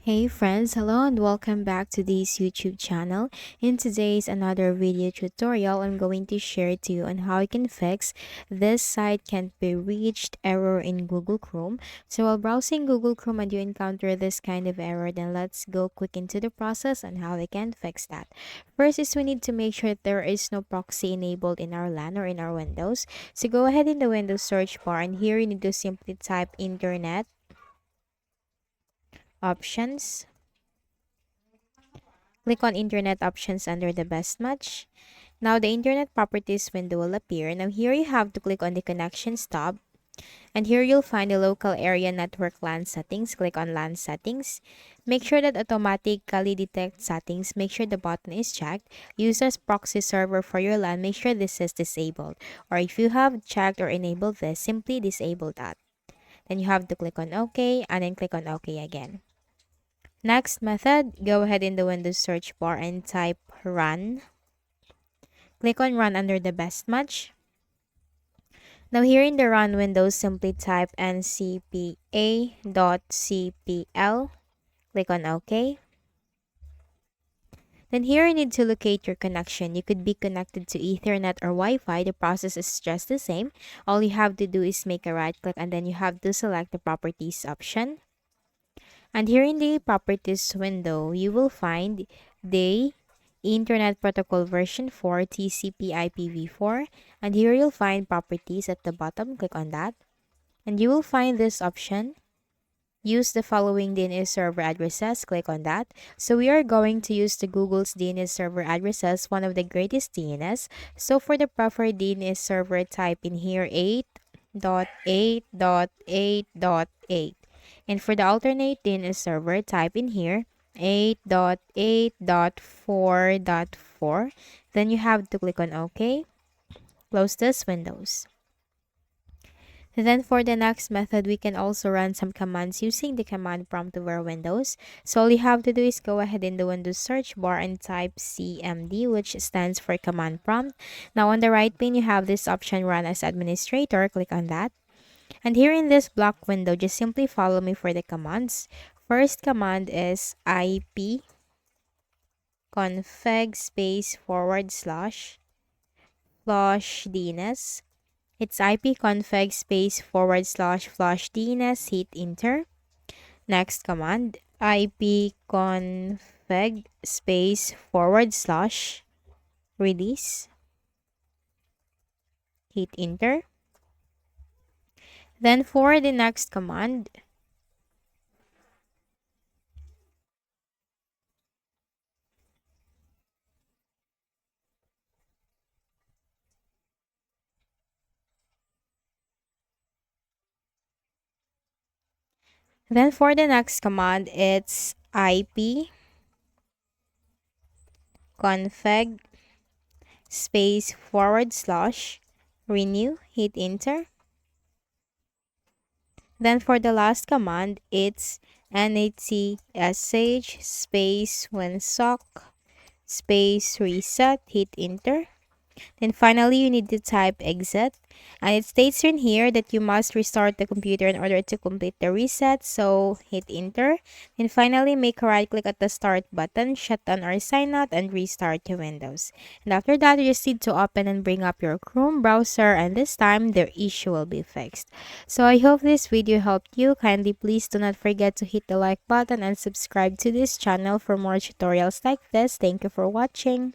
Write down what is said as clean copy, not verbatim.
Hey friends, hello and welcome back to this YouTube channel. In today's another video tutorial, I'm going to share to you on how you can fix this site can't be reached error in Google Chrome. So while browsing Google Chrome and you encounter this kind of error, then let's go quick into the process on how we can fix that. First is we need to make sure that there is no proxy enabled in our LAN or in our Windows. So go ahead in the Windows search bar and here you need to simply type internet options. Click on Internet Options under the Best Match. Now the Internet Properties window will appear. Now here you have to click on the Connections tab. And here you'll find the local area network LAN settings. Click on LAN settings. Make sure that automatically detect settings. Make sure the button is checked. Use as proxy server for your LAN. Make sure this is disabled. Or if you have checked or enabled this, simply disable that. Then you have to click on OK and then click on OK again. Next method, go ahead in the Windows search bar and type run. Click on run under the best match. Now here in the run window, simply type ncpa.cpl. Click on OK. Then here you need to locate your connection. You could be connected to Ethernet or Wi-Fi. The process is just the same. All you have to do is make a right click and then you have to select the properties option. And here in the properties window, you will find the Internet Protocol version 4 TCP IPv4. And here you'll find properties at the bottom. Click on that. And you will find this option. Use the following DNS server addresses. Click on that. So we are going to use the Google's DNS server addresses, one of the greatest DNS. So for the preferred DNS server, type in here 8.8.8.8. And for the alternate DNS server, type in here 8.8.4.4. Then you have to click on OK. Close this windows. Then for the next method, we can also run some commands using the command prompt of our Windows. So all you have to do is go ahead in the Windows search bar and type CMD, which stands for command prompt. Now on the right pane, you have this option run as administrator. Click on that. And here in this block window, just simply follow me for the commands. First command is IP config space / flush DNS. It's IP config space / flush DNS. Hit enter. Next command, IP config space / release. Hit enter. Then for the next command, it's IP config space / renew. Hit enter. Then for the last command, it's NATSH space winsock space reset. Hit enter. Then finally, you need to type exit. And it states in here that you must restart the computer in order to complete the reset. So hit enter. Then finally, make a right click at the start button, shut down or sign out, and restart your Windows. And after that, you just need to open and bring up your Chrome browser. And this time, the issue will be fixed. So I hope this video helped you. Kindly please do not forget to hit the like button and subscribe to this channel for more tutorials like this. Thank you for watching.